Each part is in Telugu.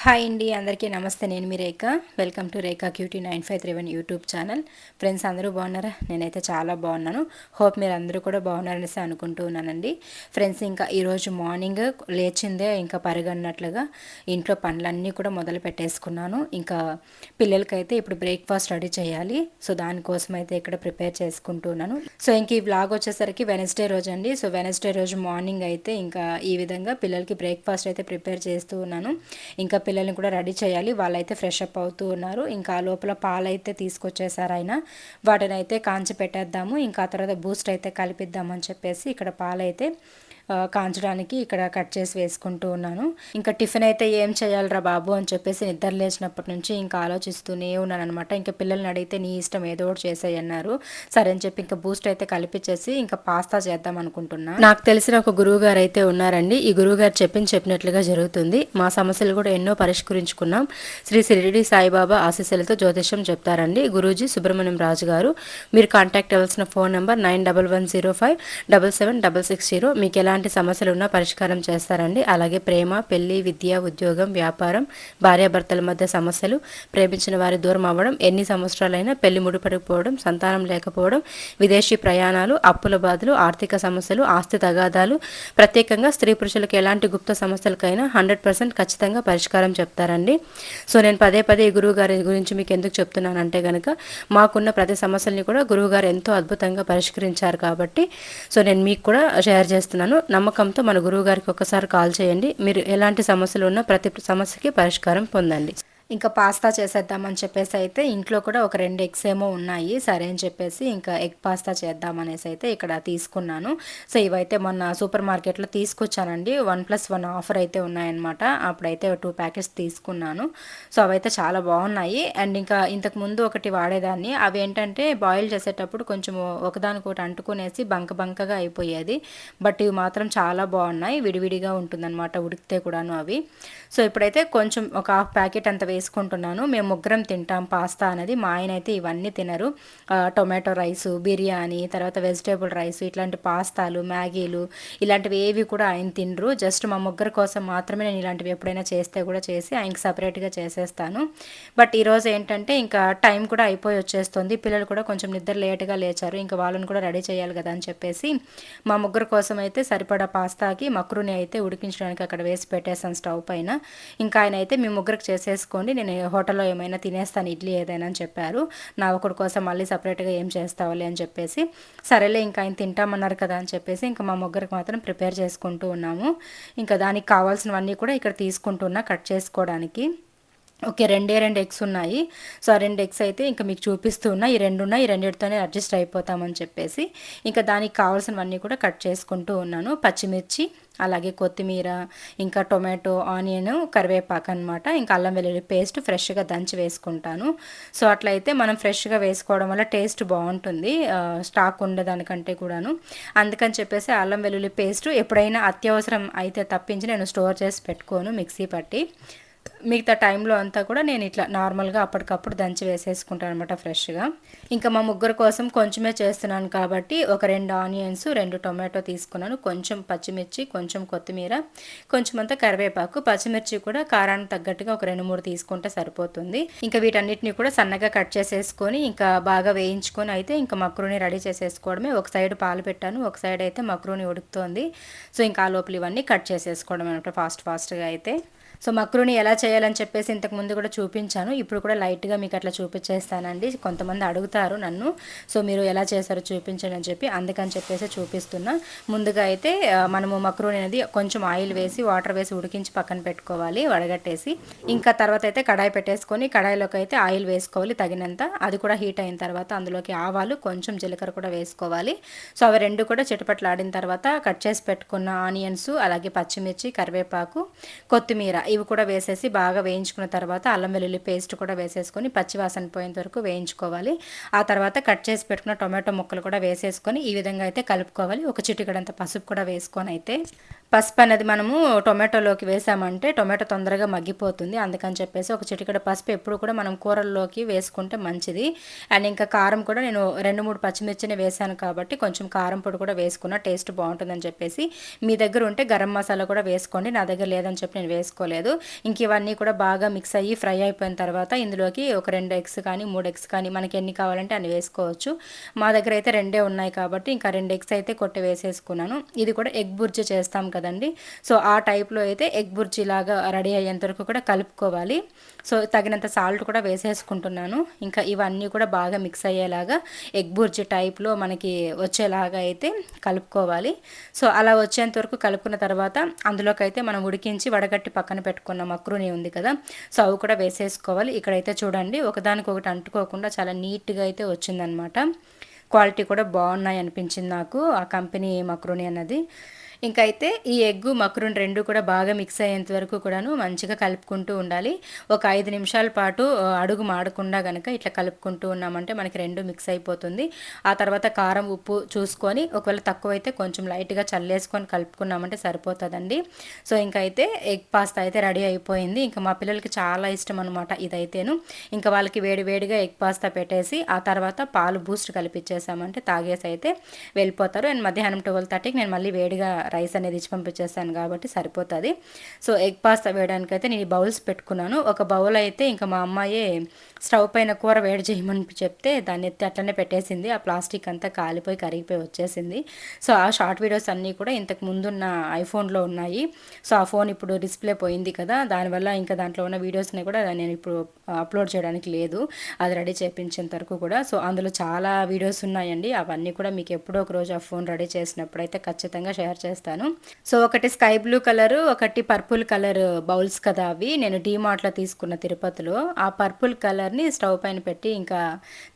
హాయ్ అండి, అందరికీ నమస్తే. నేను మీ Rekha. Welcome to Rekha cutie 953 YouTube channel. Friends, అందరూ బాగున్నారా? నేనైతే చాలా బాగున్నాను. హోప్ మీరు అందరూ కూడా బాగున్నారనేసి అనుకుంటూ ఉన్నానండి. ఫ్రెండ్స్, ఇంకా ఈరోజు మార్నింగ్ లేచిందే ఇంకా పరిగన్నట్లుగా ఇంట్లో పనులన్నీ కూడా మొదలు పెట్టేసుకున్నాను. ఇంకా పిల్లలకైతే ఇప్పుడు బ్రేక్ఫాస్ట్ రెడీ చేయాలి. సో దానికోసం అయితే ఇక్కడ ప్రిపేర్ చేసుకుంటూ ఉన్నాను. సో ఇంక ఈ వ్లాగ్ వచ్చేసరికి వెనస్డే రోజు అండి. సో వెనస్డే రోజు మార్నింగ్ అయితే ఇంకా ఈ విధంగా పిల్లలకి బ్రేక్ఫాస్ట్ అయితే ప్రిపేర్ చేస్తూ ఉన్నాను. ఇంకా పిల్లల్ని కూడా రెడీ చేయాలి. వాళ్ళైతే ఫ్రెష్ అప్ అవుతూ ఉన్నారు. ఇంకా లోపల పాలైతే తీసుకొచ్చేసారు ఆయన. వాటిని అయితే కాంచి పెట్టేద్దాము. ఇంకా తర్వాత బూస్ట్ అయితే కలిపిద్దామని చెప్పేసి ఇక్కడ పాలైతే కాంచడానికి ఇక్కడ కట్ చేసి వేసుకుంటూ ఉన్నాను. ఇంకా టిఫిన్ అయితే ఏం చేయాలిరా బాబు అని చెప్పేసి నిద్ర లేచినప్పటి నుంచి ఇంకా ఆలోచిస్తూనే ఉన్నాను అనమాట. ఇంకా పిల్లల్ని అడిగితే నీ ఇష్టం ఏదో ఒకటి చేసేయి అన్నారు. సరే అని చెప్పి ఇంకా బూస్ట్ అయితే కలిపించేసి ఇంకా పాస్తా చేద్దాం అనుకుంటున్నా. నాకు తెలిసిన ఒక గురువు గారు అయితే ఉన్నారండి. ఈ గురువు గారు చెప్పినట్లుగా జరుగుతుంది. మా సమస్యలు కూడా ఎన్నో పరిష్కరించుకున్నాం. శ్రీ షిరిడి సాయిబాబా ఆశీస్సులతో జ్యోతిష్యం చెప్తారండి గురూజీ సుబ్రహ్మణ్యం రాజు గారు. మీరు కాంటాక్ట్ అవ్వాల్సిన ఫోన్ నెంబర్ 9110577660. మీకు ఎలాంటి సమస్యలు ఉన్నా పరిష్కారం చేస్తారండి. అలాగే ప్రేమ, పెళ్లి, విద్య, ఉద్యోగం, వ్యాపారం, భార్యాభర్తల మధ్య సమస్యలు, ప్రేమించిన వారి దూరం అవ్వడం, ఎన్ని సంవత్సరాలైనా పెళ్లి ముడిపడిపోవడం, సంతానం లేకపోవడం, విదేశీ ప్రయాణాలు, అప్పుల బాధలు, ఆర్థిక సమస్యలు, ఆస్తి తగాదాలు, ప్రత్యేకంగా స్త్రీ పురుషులకు ఎలాంటి గుప్త సమస్యలకైనా 100% ఖచ్చితంగా పరిష్కారం చెప్తారండి. సో నేను పదే పదే ఈ గురువు గారి గురించి మీకు ఎందుకు చెప్తున్నానంటే కనుక మాకున్న ప్రతి సమస్యల్ని కూడా గురువు గారు ఎంతో అద్భుతంగా పరిష్కరించారు కాబట్టి సో నేను మీకు కూడా షేర్ చేస్తున్నాను. నమ్మకంతో మన గురువు గారికి ఒకసారి కాల్ చేయండి. మీరు ఎలాంటి సమస్యలు ఉన్నా ప్రతి సమస్యకి పరిష్కారం పొందండి. ఇంకా పాస్తా చేసేద్దామని చెప్పేసి అయితే ఇంట్లో కూడా ఒక 2 ఎగ్స్ ఏమో ఉన్నాయి. సరే అని చెప్పేసి ఇంకా ఎగ్ పాస్తా చేద్దామనేసి అయితే ఇక్కడ తీసుకున్నాను. సో ఇవైతే మొన్న సూపర్ మార్కెట్లో తీసుకొచ్చానండి. 1+1 ఆఫర్ అయితే ఉన్నాయన్నమాట. అప్పుడైతే 2 ప్యాకెట్స్ తీసుకున్నాను. సో అవైతే చాలా బాగున్నాయి. అండ్ ఇంకా ఇంతకుముందు ఒకటి వాడేదాన్ని. అవి ఏంటంటే బాయిల్ చేసేటప్పుడు కొంచెం ఒకదానికొకటి అంటుకునేసి బంకగా అయిపోయేది. బట్ ఇవి మాత్రం చాలా బాగున్నాయి. విడివిడిగా ఉంటుందన్నమాట ఉడికితే కూడాను అవి. సో ఇప్పుడైతే కొంచెం ఒక హాఫ్ ప్యాకెట్ అంత వేసుకుంటున్నాను. మేము ముగ్గురం తింటాం పాస్తా అనేది. మా ఆయన అయితే ఇవన్నీ తినరు. టొమాటో రైసు, బిర్యానీ, తర్వాత వెజిటేబుల్ రైస్, ఇట్లాంటి పాస్తాలు, మ్యాగీలు ఇలాంటివి ఏవి కూడా ఆయన తినరు. జస్ట్ మా ముగ్గురు కోసం మాత్రమే నేను ఇలాంటివి ఎప్పుడైనా చేస్తే కూడా చేసి ఆయనకి సపరేట్గా చేసేస్తాను. బట్ ఈరోజు ఏంటంటే ఇంకా టైం కూడా అయిపోయి వచ్చేస్తుంది. పిల్లలు కూడా కొంచెం నిద్ర లేట్గా లేచారు. ఇంకా వాళ్ళని కూడా రెడీ చేయాలి కదా అని చెప్పేసి మా ముగ్గురు కోసం అయితే సరిపడా పాస్తాకి మక్రూని అయితే ఉడికించడానికి అక్కడ వేసి పెట్టేసాను స్టవ్ పైన. ఇంకా ఆయన అయితే మీ ముగ్గురికి చేసేసుకోండి, నేను హోటల్లో ఏమైనా తినేస్తాను ఇడ్లీ ఏదైనా అని చెప్పారు. నా ఒకటి కోసం మళ్ళీ సపరేట్గా ఏం చేస్తావులే అని చెప్పేసి సరేలే ఇంకా ఆయన తింటామన్నారు కదా అని చెప్పేసి ఇంకా మా ముగ్గురికి మాత్రం ప్రిపేర్ చేసుకుంటూ ఉన్నాము. ఇంకా దానికి కావాల్సినవన్నీ కూడా ఇక్కడ తీసుకుంటున్నా కట్ చేసుకోవడానికి. ఓకే, 2 ఎగ్స్ ఉన్నాయి. సో ఆ 2 ఎగ్స్ అయితే ఇంకా మీకు చూపిస్తున్నా. ఈ 2 ఉన్నాయి, ఈ రెండిటితోనే అడ్జస్ట్ అయిపోతామని చెప్పేసి ఇంకా దానికి కావాల్సినవన్నీ కూడా కట్ చేసుకుంటూ ఉన్నాను. పచ్చిమిర్చి, అలాగే కొత్తిమీర, ఇంకా టొమాటో, ఆనియన్, కరివేపాకు అనమాట. ఇంకా అల్లం వెల్లుల్లి పేస్ట్ ఫ్రెష్గా దంచి వేసుకుంటాను. సో అట్లయితే మనం ఫ్రెష్గా వేసుకోవడం వల్ల టేస్ట్ బాగుంటుంది, స్టాక్ ఉండేదానికంటే కూడాను. అందుకని చెప్పేసి అల్లం వెల్లుల్లి పేస్ట్ ఎప్పుడైనా అత్యవసరం అయితే తప్పించి నేను స్టోర్ చేసి పెట్టుకోను మిక్సీ పట్టి. మిగతా టైంలో అంతా కూడా నేను ఇట్లా నార్మల్గా అప్పటికప్పుడు దంచి వేసేసుకుంటాను అనమాట ఫ్రెష్గా. ఇంకా మా ముగ్గురు కోసం కొంచెమే చేస్తున్నాను కాబట్టి ఒక 2 ఆనియన్స్, 2 టొమాటో తీసుకున్నాను, కొంచెం పచ్చిమిర్చి, కొంచెం కొత్తిమీర, కొంచెం అంతా కరివేపాకు. పచ్చిమిర్చి కూడా కారానికి తగ్గట్టుగా ఒక 2-3 తీసుకుంటే సరిపోతుంది. ఇంకా వీటన్నిటిని కూడా సన్నగా కట్ చేసేసుకొని ఇంకా బాగా వేయించుకొని అయితే ఇంకా మక్రూని రెడీ చేసేసుకోవడమే. ఒక సైడ్ పాలు పెట్టాను, ఒక సైడ్ అయితే మక్రూని ఉడుకుతోంది. సో ఇంకా ఆ లోపల ఇవన్నీ కట్ చేసేసుకోవడం అనమాట ఫాస్ట్గా అయితే. సో మక్రూని ఎలా చేయాలని చెప్పేసి ఇంతకు ముందు కూడా చూపించాను. ఇప్పుడు కూడా లైట్గా మీకు అట్లా చూపించేస్తానండి. కొంతమంది అడుగుతారు నన్ను, సో మీరు ఎలా చేశారో చూపించండి అని చెప్పి, అందుకని చెప్పేసి చూపిస్తున్నా. ముందుగా అయితే మనము మక్రూని అనేది కొంచెం ఆయిల్ వేసి వాటర్ వేసి ఉడికించి పక్కన పెట్టుకోవాలి వడగట్టేసి. ఇంకా తర్వాత అయితే కడాయి పెట్టేసుకొని కడాయిలోకి అయితే ఆయిల్ వేసుకోవాలి తగినంత. అది కూడా హీట్ అయిన తర్వాత అందులోకి ఆవాలు, కొంచెం జీలకర్ర కూడా వేసుకోవాలి. సో అవి 2 కూడా చిటపట్లాడిన తర్వాత కట్ చేసి పెట్టుకున్న ఆనియన్స్, అలాగే పచ్చిమిర్చి, కరివేపాకు, కొత్తిమీర ఇవి కూడా వేసేసి బాగా వేయించుకున్న తర్వాత అల్లం వెల్లుల్లి పేస్ట్ కూడా వేసేసుకొని పచ్చివాసన పోయేంత వరకు వేయించుకోవాలి. ఆ తర్వాత కట్ చేసి పెట్టుకున్న టొమాటో ముక్కలు కూడా వేసేసుకొని ఈ విధంగా అయితే కలుపుకోవాలి. ఒక చిటికెడంత పసుపు కూడా వేసుకొని అయితే, పసుపు అనేది మనము టొమాటోలోకి వేసామంటే టొమాటో తొందరగా మగ్గిపోతుంది. అందుకని చెప్పేసి ఒక చిటికెడ పసుపు ఎప్పుడు కూడా మనం కూరల్లోకి వేసుకుంటే మంచిది. అండ్ ఇంకా కారం కూడా నేను 2-3 పచ్చిమిర్చిని వేసాను కాబట్టి కొంచెం కారం పొడి కూడా వేసుకున్న టేస్ట్ బాగుంటుందని చెప్పేసి. మీ దగ్గర ఉంటే గరం మసాలా కూడా వేసుకోండి, నా దగ్గర లేదని చెప్పి నేను వేసుకోలేదు. లేదు. ఇంక ఇవన్నీ కూడా బాగా మిక్స్ అయ్యి ఫ్రై అయిపోయిన తర్వాత ఇందులోకి ఒక 2 ఎగ్స్ కానీ 3 ఎగ్స్ కానీ మనకి ఎన్ని కావాలంటే అన్ని వేసుకోవచ్చు. మా దగ్గర అయితే 2 ఉన్నాయి కాబట్టి ఇంకా 2 ఎగ్స్ అయితే కొట్టి వేసేసుకున్నాను. ఇది కూడా ఎగ్ బుర్జీ చేస్తాం కదండి, సో ఆ టైప్లో అయితే ఎగ్ బుర్జీ లాగా రెడీ అయ్యేంత వరకు కూడా కలుపుకోవాలి. సో తగినంత సాల్ట్ కూడా వేసేసుకుంటున్నాను. ఇంకా ఇవన్నీ కూడా బాగా మిక్స్ అయ్యేలాగా ఎగ్ బుర్జీ టైప్లో మనకి వచ్చేలాగా అయితే కలుపుకోవాలి. సో అలా వచ్చేంత వరకు కలుపుకున్న తర్వాత అందులోకి అయితే మనం ఉడికించి వడగట్టి పక్కన పెట్టుకున్న మక్రూని ఉంది కదా, సో అవి కూడా వేసేసుకోవాలి. ఇక్కడైతే చూడండి ఒకదానికొకటి అంటుకోకుండా చాలా నీట్గా అయితే వచ్చిందనమాట. క్వాలిటీ కూడా బాగున్నాయి అనిపించింది నాకు ఆ కంపెనీ మక్రూని అన్నది. ఇంకైతే ఈ ఎగ్గు మక్రూన్ రెండు కూడా బాగా మిక్స్ అయ్యేంత వరకు కూడాను మంచిగా కలుపుకుంటూ ఉండాలి. ఒక 5 నిమిషాల పాటు అడుగు మాడకుండా కనుక ఇట్లా కలుపుకుంటూ ఉన్నామంటే మనకి రెండు మిక్స్ అయిపోతుంది. ఆ తర్వాత కారం ఉప్పు చూసుకొని ఒకవేళ తక్కువైతే కొంచెం లైట్గా చల్లేసుకొని కలుపుకున్నామంటే సరిపోతుందండి. సో ఇంకైతే ఎగ్ పాస్తా అయితే రెడీ అయిపోయింది. ఇంకా మా పిల్లలకి చాలా ఇష్టం అనమాట ఇదైతేను. ఇంకా వాళ్ళకి వేడి వేడిగా ఎగ్ పాస్తా పెట్టేసి ఆ తర్వాత పాలు బూస్ట్ కలిపిచ్చేసామంటే తాగేసి అయితే వెళ్ళిపోతారు. అండ్ మధ్యాహ్నం 12:30కి నేను మళ్ళీ వేడిగా రైస్ అనేది ఇచ్చి పంపించేస్తాను కాబట్టి సరిపోతుంది. సో ఎగ్ పాస్తా వేయడానికైతే నేను ఈ బౌల్స్ పెట్టుకున్నాను. ఒక బౌల్ అయితే ఇంకా మా అమ్మాయి స్టవ్ పైన కూర వేడి చేయమని చెప్తే దాన్ని ఎత్తి అట్లనే పెట్టేసింది. ఆ ప్లాస్టిక్ అంతా కాలిపోయి కరిగిపోయి వచ్చేసింది. సో ఆ షార్ట్ వీడియోస్ అన్నీ కూడా ఇంతకు ముందున్న ఐఫోన్లో ఉన్నాయి. సో ఆ ఫోన్ ఇప్పుడు డిస్ప్లే పోయింది కదా, దానివల్ల ఇంకా దాంట్లో ఉన్న వీడియోస్ని కూడా నేను ఇప్పుడు అప్లోడ్ చేయడానికి లేదు, అది రెడీ చేయించేంత వరకు కూడా. సో అందులో చాలా వీడియోస్ ఉన్నాయండి, అవన్నీ కూడా మీకు ఎప్పుడో ఒక రోజు ఆ ఫోన్ రెడీ చేసినప్పుడు అయితే ఖచ్చితంగా షేర్ చేస్తాను. సో ఒకటి స్కై బ్లూ కలర్, ఒకటి పర్పుల్ కలర్ బౌల్స్ కదా అవి, నేను డీమార్ట్లో తీసుకున్న తిరుపతిలో. ఆ పర్పుల్ కలర్ని స్టవ్ పైన పెట్టి ఇంకా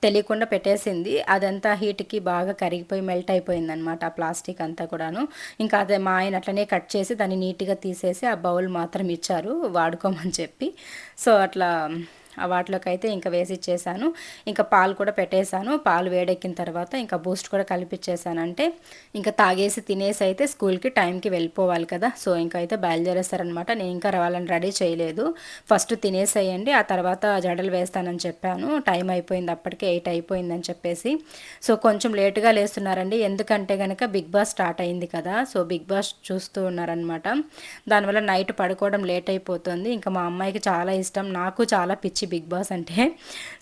తెలియకుండా పెట్టేసింది. అదంతా హీట్కి బాగా కరిగిపోయి మెల్ట్ అయిపోయింది అనమాట ఆ ప్లాస్టిక్ అంతా కూడాను. ఇంకా అదే మా ఆయన అట్లనే కట్ చేసి దాన్ని నీట్గా తీసేసి ఆ బౌల్ మాత్రం ఇచ్చారు వాడుకోమని చెప్పి. సో అట్లా వాటిలోకి అయితే ఇంకా వేసి ఇచ్చేసాను. ఇంకా పాలు కూడా పెట్టేశాను. పాలు వేడెక్కిన తర్వాత ఇంకా బూస్ట్ కూడా కలిపిచ్చేసాను. అంటే ఇంకా తాగేసి తినేసి అయితే స్కూల్కి టైంకి వెళ్ళిపోవాలి కదా. సో ఇంకా అయితే బయలుదేరేస్తారనమాట. నేను ఇంకా వాళ్ళని రెడీ చేయలేదు. ఫస్ట్ తినేసేయండి, ఆ తర్వాత జడలు వేస్తానని చెప్పాను. టైం అయిపోయింది, అప్పటికే 8 అయిపోయిందని చెప్పేసి. సో కొంచెం లేటుగా లేస్తున్నారండి, ఎందుకంటే కనుక బిగ్ బాస్ స్టార్ట్ అయింది కదా. సో బిగ్ బాస్ చూస్తూ ఉన్నారనమాట. దానివల్ల నైట్ పడుకోవడం లేట్ అయిపోతుంది. ఇంకా మా అమ్మాయికి చాలా ఇష్టం, నాకు చాలా పిచ్చి బిగ్ బాస్ అంటే.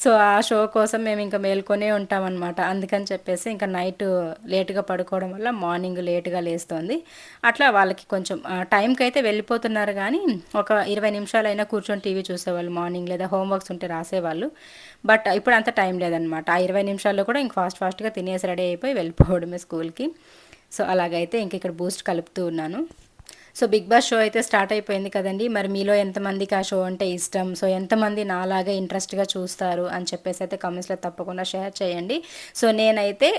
సో ఆ షో కోసం మేము ఇంకా మేల్కొనే ఉంటామన్నమాట. అందుకని చెప్పేసి ఇంకా నైట్ లేటుగా పడుకోవడం వల్ల మార్నింగ్ లేటుగా లేస్తుంది. అట్లా వాళ్ళకి కొంచెం టైంకి అయితే వెళ్ళిపోతున్నారు, కానీ ఒక 20 నిమిషాలైనా కూర్చొని టీవీ చూసేవాళ్ళు మార్నింగ్, లేదా హోంవర్క్స్ ఉంటే రాసేవాళ్ళు. బట్ ఇప్పుడు అంత టైం లేదనమాట. ఆ 20 నిమిషాల్లో కూడా ఇంక ఫాస్ట్గా తినేసి రెడీ అయిపోయి వెళ్ళిపోవడమే స్కూల్కి. సో అలాగైతే ఇంక ఇక్కడ బూస్ట్ కలుపుతూ ఉన్నాను. సో బిగ్ బాస్ షో అయితే స్టార్ట్ అయిపోయింది కదండి. మరి మీలో ఎంతమందికి ఆ షో అంటే ఇష్టం, సో ఎంతమంది నాలాగా ఇంట్రెస్ట్గా చూస్తారు అని చెప్పేసి అయితే కామెంట్స్లో తప్పకుండా షేర్ చేయండి. సో నేనైతే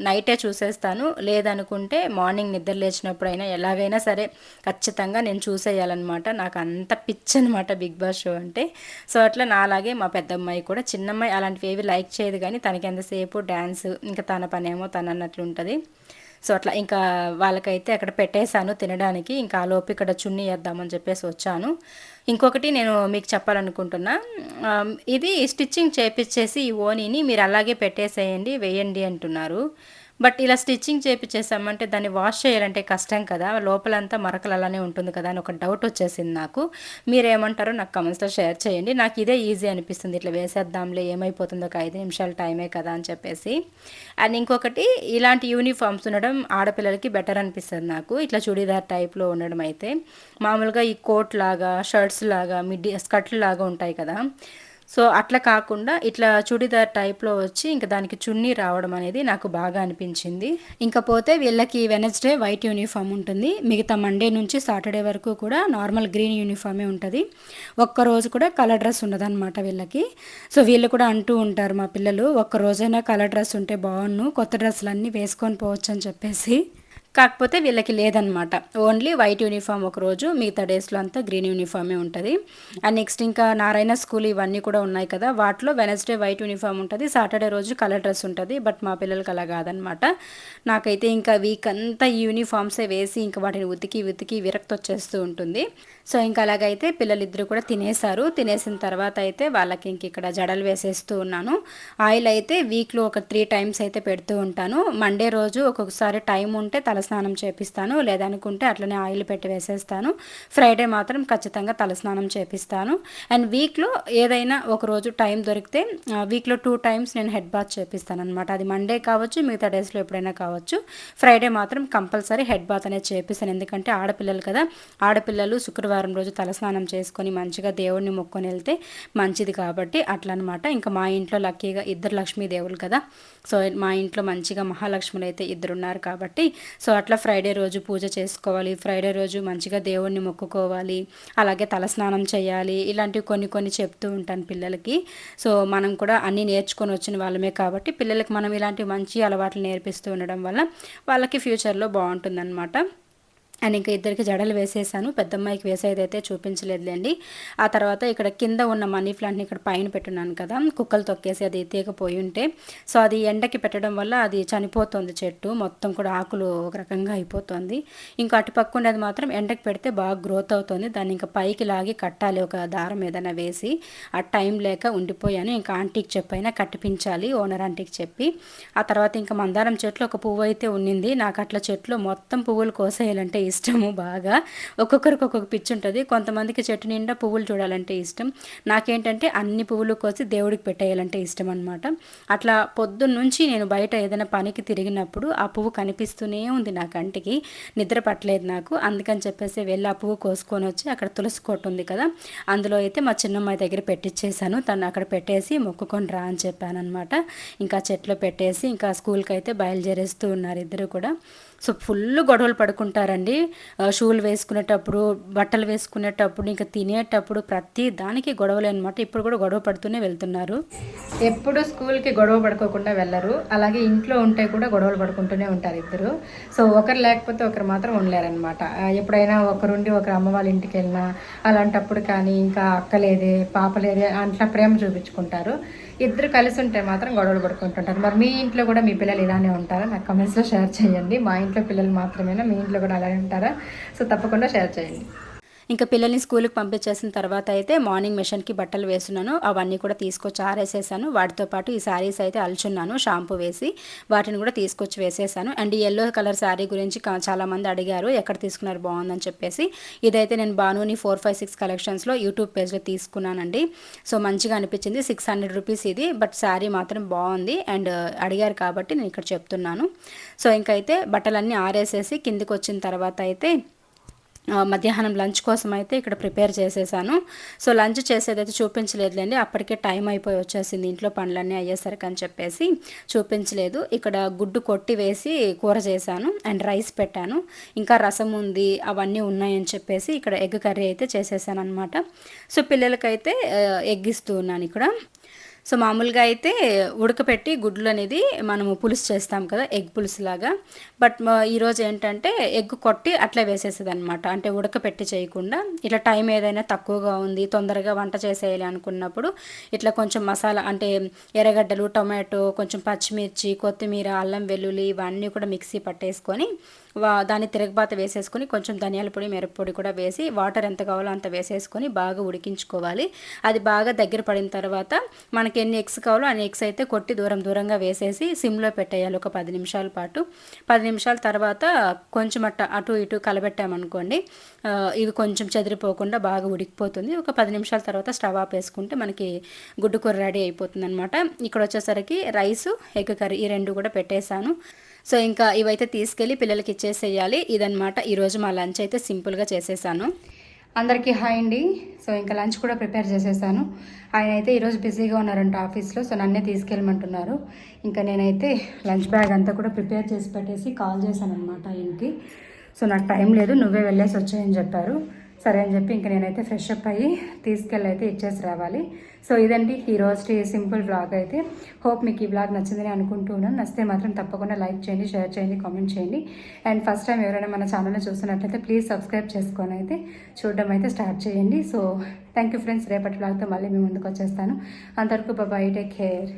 నైటే చూసేస్తాను, లేదనుకుంటే మార్నింగ్ నిద్ర లేచినప్పుడైనా ఎలాగైనా సరే ఖచ్చితంగా నేను చూసేయాలన్నమాట. నాకు అంత పిచ్చి అనమాట బిగ్ బాస్ షో అంటే. సో అట్లా నాలాగే మా పెద్దమ్మాయి కూడా, చిన్నమ్మాయి అలాంటివి ఏవి లైక్ చేయదు, కానీ తనకి ఎంతసేపు డ్యాన్స్, ఇంకా తన పనేమో తను అన్నట్లు ఉంటుంది. సో అట్లా ఇంకా వాళ్ళకైతే అక్కడ పెట్టేశాను తినడానికి. ఇంకా ఆ లోపు ఇక్కడ చున్నీ వేద్దామని చెప్పేసి వచ్చాను. ఇంకొకటి నేను మీకు చెప్పాలనుకుంటున్నా, ఇది స్టిచ్చింగ్ చేపించేసి ఈ ఓనీని మీరు అలాగే పెట్టేసేయండి, వేయండి అంటున్నారు. బట్ ఇలా స్టిచ్చింగ్ చేపించేసామంటే దాన్ని వాష్ చేయాలంటే కష్టం కదా, లోపలంతా మరకలు అలానే ఉంటుంది కదా అని ఒక డౌట్ వచ్చేసింది నాకు. మీరేమంటారో నాకు కమెంట్స్లో షేర్ చేయండి. నాకు ఇదే ఈజీ అనిపిస్తుంది, ఇట్లా వేసేద్దాంలే ఏమైపోతుందో, ఒక 5 నిమిషాల టైమే కదా అని చెప్పేసి. అండ్ ఇంకొకటి, ఇలాంటి యూనిఫామ్స్ ఉండడం ఆడపిల్లలకి బెటర్ అనిపిస్తుంది నాకు, ఇట్లా చుడీదార్ టైప్లో ఉండడం అయితే. మామూలుగా ఈ కోట్ లాగా, షర్ట్స్ లాగా, మిడ్డీ స్కర్ట్లు లాగా ఉంటాయి కదా, సో అట్లా కాకుండా ఇట్లా చుడిదార్ టైప్లో వచ్చి ఇంకా దానికి చున్నీ రావడం అనేది నాకు బాగా అనిపించింది. ఇంకపోతే వీళ్ళకి వెనస్డే వైట్ యూనిఫామ్ ఉంటుంది, మిగతా మండే నుంచి సాటర్డే వరకు కూడా నార్మల్ గ్రీన్ యూనిఫామే ఉంటుంది. ఒక్కరోజు కూడా కలర్ డ్రెస్ ఉండదన్నమాట వీళ్ళకి. సో వీళ్ళు కూడా అంటూ ఉంటారు మా పిల్లలు, ఒక్కరోజైనా కలర్ డ్రెస్ ఉంటే బాగున్ను, కొత్త డ్రెస్సులు అన్నీ వేసుకొని పోవచ్చు అని చెప్పేసి. కాకపోతే వీళ్ళకి లేదనమాట, ఓన్లీ వైట్ యూనిఫామ్ ఒకరోజు, మిగతా డేస్లో అంతా గ్రీన్ యూనిఫామే ఉంటుంది. అండ్ నెక్స్ట్ ఇంకా నారాయణ స్కూల్ ఇవన్నీ కూడా ఉన్నాయి కదా, వాటిలో వెనస్డే వైట్ యూనిఫామ్ ఉంటుంది, సాటర్డే రోజు కలర్ డ్రెస్ ఉంటుంది. బట్ మా పిల్లలకి అలా కాదనమాట. నాకైతే ఇంకా వీక్ అంతా ఈ యూనిఫామ్సే వేసి ఇంకా వాటిని ఉతికి విరక్తి వచ్చేస్తూ ఉంటుంది. సో ఇంకా అలాగైతే పిల్లలిద్దరూ కూడా తినేశారు. తినేసిన తర్వాత అయితే వాళ్ళకి ఇంక ఇక్కడ జడలు వేసేస్తూ ఉన్నాను. ఆయిల్ అయితే వీక్లో ఒక 3 టైమ్స్ అయితే పెడుతూ ఉంటాను. మండే రోజు ఒక్కొక్కసారి టైం ఉంటే తల తలస్నానం చేపిస్తాను, లేదనుకుంటే అట్లనే ఆయిల్ పెట్టి వేసేస్తాను. ఫ్రైడే మాత్రం ఖచ్చితంగా తలస్నానం చేపిస్తాను. అండ్ వీక్లో ఏదైనా ఒక రోజు టైం దొరికితే వీక్లో 2 టైమ్స్ నేను హెడ్ బాత్ చేపిస్తాను అనమాట. అది మండే కావచ్చు, మిగతా డేస్లో ఎప్పుడైనా కావచ్చు. ఫ్రైడే మాత్రం కంపల్సరీ హెడ్ బాత్ అనేది చేపిస్తాను. ఎందుకంటే ఆడపిల్లలు కదా, ఆడపిల్లలు శుక్రవారం రోజు తలస్నానం చేసుకొని మంచిగా దేవుడిని మొక్కొని వెళ్తే మంచిది కాబట్టి అట్లా అనమాట. ఇంకా మా ఇంట్లో లక్కీగా 2 లక్ష్మీదేవులు కదా, సో మా ఇంట్లో మంచిగా మహాలక్ష్ములు అయితే 2 ఉన్నారు కాబట్టి సో అట్లా ఫ్రైడే రోజు పూజ చేసుకోవాలి, ఫ్రైడే రోజు మంచిగా దేవుణ్ణి మొక్కుకోవాలి, అలాగే తలస్నానం చేయాలి, ఇలాంటివి కొన్ని చెప్తూ ఉంటాను పిల్లలకి. సో మనం కూడా అన్నీ నేర్చుకొని వచ్చిన వాళ్ళమే కాబట్టి పిల్లలకి మనం ఇలాంటి మంచి అలవాట్లు నేర్పిస్తూ ఉండడం వల్ల వాళ్ళకి ఫ్యూచర్లో బాగుంటుందన్నమాట. అండ్ ఇంకా ఇద్దరికి జడలు వేసేసాను. పెద్దమ్మాయికి వేసేది అయితే చూపించలేదులేండి. ఆ తర్వాత ఇక్కడ కింద ఉన్న మనీ ప్లాంట్ని ఇక్కడ పైన పెట్టున్నాను కదా, కుక్కలు తొక్కేసి అది తీగపోయి ఉంటే, సో అది ఎండకి పెట్టడం వల్ల అది చనిపోతుంది, చెట్టు మొత్తం కూడా ఆకులు ఒక రకంగా అయిపోతుంది. ఇంకా అటు పక్క ఉండేది మాత్రం ఎండకి పెడితే బాగా గ్రోత్ అవుతుంది. దాన్ని ఇంకా పైకి లాగి కట్టాలి, ఒక దారం ఏదైనా వేసి. ఆ టైం లేక ఉండిపోయాను. ఇంకా ఆంటీకి చెప్పైనా కట్టిపించాలి, ఓనర్ ఆంటీకి చెప్పి. ఆ తర్వాత ఇంకా మందారం చెట్లు ఒక పువ్వు అయితే ఉన్నింది. నాకు అట్లా చెట్లు మొత్తం పువ్వులు కోసేయాలంటే ఇష్టము బాగా. ఒక్కొక్కరికి ఒక్కొక్క పిచ్చి ఉంటుంది. కొంతమందికి చెట్టు నిండా పువ్వులు చూడాలంటే ఇష్టం. నాకేంటంటే అన్ని పువ్వులు కోసి దేవుడికి పెట్టేయాలంటే ఇష్టం అనమాట. అట్లా పొద్దున్న నుంచి నేను బయట ఏదైనా పనికి తిరిగినప్పుడు ఆ పువ్వు కనిపిస్తూనే ఉంది నా కంటికి. నిద్ర పట్టలేదు నాకు. అందుకని చెప్పేసి వెళ్ళి ఆ పువ్వు కోసుకొని వచ్చి అక్కడ తులసి కోట ఉంది కదా, అందులో అయితే మా చిన్నమ్మాయి దగ్గర పెట్టించేసాను. తను అక్కడ పెట్టేసి మొక్కుకొని రా అని చెప్పాను అనమాట. ఇంకా చెట్లో పెట్టేసి ఇంకా స్కూల్కి అయితే బయలుదేరేస్తూ ఉన్నారు ఇద్దరు కూడా. సో ఫుల్ గొడవలు పడుకుంటారండి. షూలు వేసుకునేటప్పుడు, బట్టలు వేసుకునేటప్పుడు, ఇంకా తినేటప్పుడు ప్రతి దానికి గొడవలే అనమాట. ఇప్పుడు కూడా గొడవ పడుతూనే వెళ్తున్నారు. ఎప్పుడు స్కూల్కి గొడవ పడుకోకుండా వెళ్ళరు, అలాగే ఇంట్లో ఉంటే కూడా గొడవలు పడుకుంటూనే ఉంటారు ఇద్దరు. సో ఒకరు లేకపోతే ఒకరు మాత్రం ఉండలేరనమాట. ఎప్పుడైనా ఒకరుండి ఒకరు అమ్మ వాళ్ళ ఇంటికి వెళ్ళినా అలాంటప్పుడు కానీ ఇంకా అక్క లేదే పాప లేదే అట్లా ప్రేమ చూపించుకుంటారు. ఇద్దరు కలిసి ఉంటే మాత్రం గొడవలు పడుకుంటుంటారు. మరి మీ ఇంట్లో కూడా మీ పిల్లలు ఇలానే ఉంటారా? నాకు కమెంట్స్లో షేర్ చేయండి. మా ఇంట్లో పిల్లలు మాత్రమేనా, మీ ఇంట్లో కూడా అలానే ఉంటారా? సో తప్పకుండా షేర్ చేయండి. ఇంకా పిల్లల్ని స్కూల్కి పంపించేసిన తర్వాత అయితే మార్నింగ్ మిషన్కి బట్టలు వేస్తున్నాను. అవన్నీ కూడా తీసుకొచ్చి ఆరేసేసాను. వాటితో పాటు ఈ శారీస్ అయితే అల్చున్నాను షాంపూ వేసి, వాటిని కూడా తీసుకొచ్చి వేసేసాను. అండ్ ఈ ఎల్లో కలర్ శారీ గురించి చాలామంది అడిగారు ఎక్కడ తీసుకున్నారు బాగుందని చెప్పేసి. ఇదైతే నేను బానుని 456 కలెక్షన్స్లో యూట్యూబ్ పేజ్లో తీసుకున్నానండి. సో మంచిగా అనిపించింది. 600 రూపీస్ ఇది, బట్ శారీ మాత్రం బాగుంది. అండ్ అడిగారు కాబట్టి నేను ఇక్కడ చెప్తున్నాను. సో ఇంకైతే బట్టలన్నీ ఆరేసేసి కిందికి వచ్చిన తర్వాత అయితే మధ్యాహ్నం లంచ్ కోసం అయితే ఇక్కడ ప్రిపేర్ చేసేసాను. సో లంచ్ చేసేదైతే చూపించలేదులేండి, అప్పటికే టైం అయిపోయి వచ్చేసింది ఇంట్లో పనులన్నీ అయ్యేసరికి అని చెప్పేసి చూపించలేదు. ఇక్కడ గుడ్డు కొట్టి వేసి కూర చేశాను అండ్ రైస్ పెట్టాను, ఇంకా రసం ఉంది, అవన్నీ ఉన్నాయని చెప్పేసి ఇక్కడ ఎగ్ కర్రీ అయితే చేసేసాను అనమాట. సో పిల్లలకైతే ఎగ్ ఇస్తూ ఉన్నాను ఇక్కడ. సో మామూలుగా అయితే ఉడకపెట్టి గుడ్లు అనేది మనము పులుసు చేస్తాం కదా, ఎగ్ పులుసు లాగా. బట్ ఈరోజు ఏంటంటే ఎగ్ కొట్టి అట్లా వేసేసేది అనమాట. అంటే ఉడకపెట్టి చేయకుండా ఇట్లా టైం ఏదైనా తక్కువగా ఉంది, తొందరగా వంట చేసేయాలి అనుకున్నప్పుడు ఇట్లా కొంచెం మసాలా అంటే ఎర్రగడ్డలు, టొమాటో, కొంచెం పచ్చిమిర్చి, కొత్తిమీర, అల్లం వెల్లుల్లి ఇవన్నీ కూడా మిక్సీ పట్టేసుకొని దాన్ని తిరగబాత వేసేసుకొని కొంచెం ధనియాల పొడి, మిరప్పొడి కూడా వేసి వాటర్ ఎంత కావాలో అంత వేసేసుకొని బాగా ఉడికించుకోవాలి. అది బాగా దగ్గర పడిన తర్వాత మనకి ఎన్ని ఎగ్స్ కావాలో అన్ని ఎగ్స్ అయితే కొట్టి దూరంగా వేసేసి సిమ్లో పెట్టేయాలి ఒక 10 నిమిషాల పాటు. 10 నిమిషాల తర్వాత కొంచెం అటు ఇటు కలబెట్టామనుకోండి, ఇవి కొంచెం చెదిరిపోకుండా బాగా ఉడికిపోతుంది. ఒక 10 నిమిషాల తర్వాత స్టవ్ ఆఫ్ వేసుకుంటే మనకి గుడ్డు కూర రెడీ అయిపోతుంది అనమాట. ఇక్కడ వచ్చేసరికి రైసు, ఎగ్ కర్రీ ఈ రెండు కూడా పెట్టేశాను. సో ఇంకా ఇవైతే తీసుకెళ్ళి పిల్లలకి ఇచ్చేసేయాలి. ఇదనమాట ఈరోజు మా లంచ్ అయితే సింపుల్గా చేసేసాను. అందరికీ హాయ్ అండి. సో ఇంకా లంచ్ కూడా ప్రిపేర్ చేసేసాను. ఆయన అయితే ఈరోజు బిజీగా ఉన్నారంట ఆఫీస్లో, సో నన్నే తీసుకెళ్ళమంటున్నారు. ఇంకా నేనైతే లంచ్ బ్యాగ్ అంతా కూడా ప్రిపేర్ చేసి పెట్టేసి కాల్ చేశాను అనమాట ఆయనకి. సో నాకు టైం లేదు, నువ్వే వెళ్ళేసి వచ్చాయని చెప్పారు. సరే అని చెప్పి ఇంకా నేనైతే ఫ్రెష్ అప్ అయ్యి తీసుకెళ్ళి అయితే ఇచ్చేసి రావాలి. సో ఇదండి ఈరోజు సింపుల్ వ్లాగ్ అయితే. హోప్ మీకు ఈ వ్లాగ్ నచ్చిందని అనుకుంటూ ఉన్నాను. నచ్చితే మాత్రం తప్పకుండా లైక్ చేయండి, షేర్ చేయండి, కామెంట్ చేయండి. అండ్ ఫస్ట్ టైం ఎవరైనా మన ఛానల్ని చూస్తున్నట్లయితే ప్లీజ్ సబ్స్క్రైబ్ చేసుకొని అయితే చూడడం అయితే స్టార్ట్ చేయండి. So thank you friends. రేపటి వ్లాగ్తో మళ్ళీ మీ ముందుకు వచ్చేస్తాను. అంతవరకు బాయ్, టేక్ కేర్.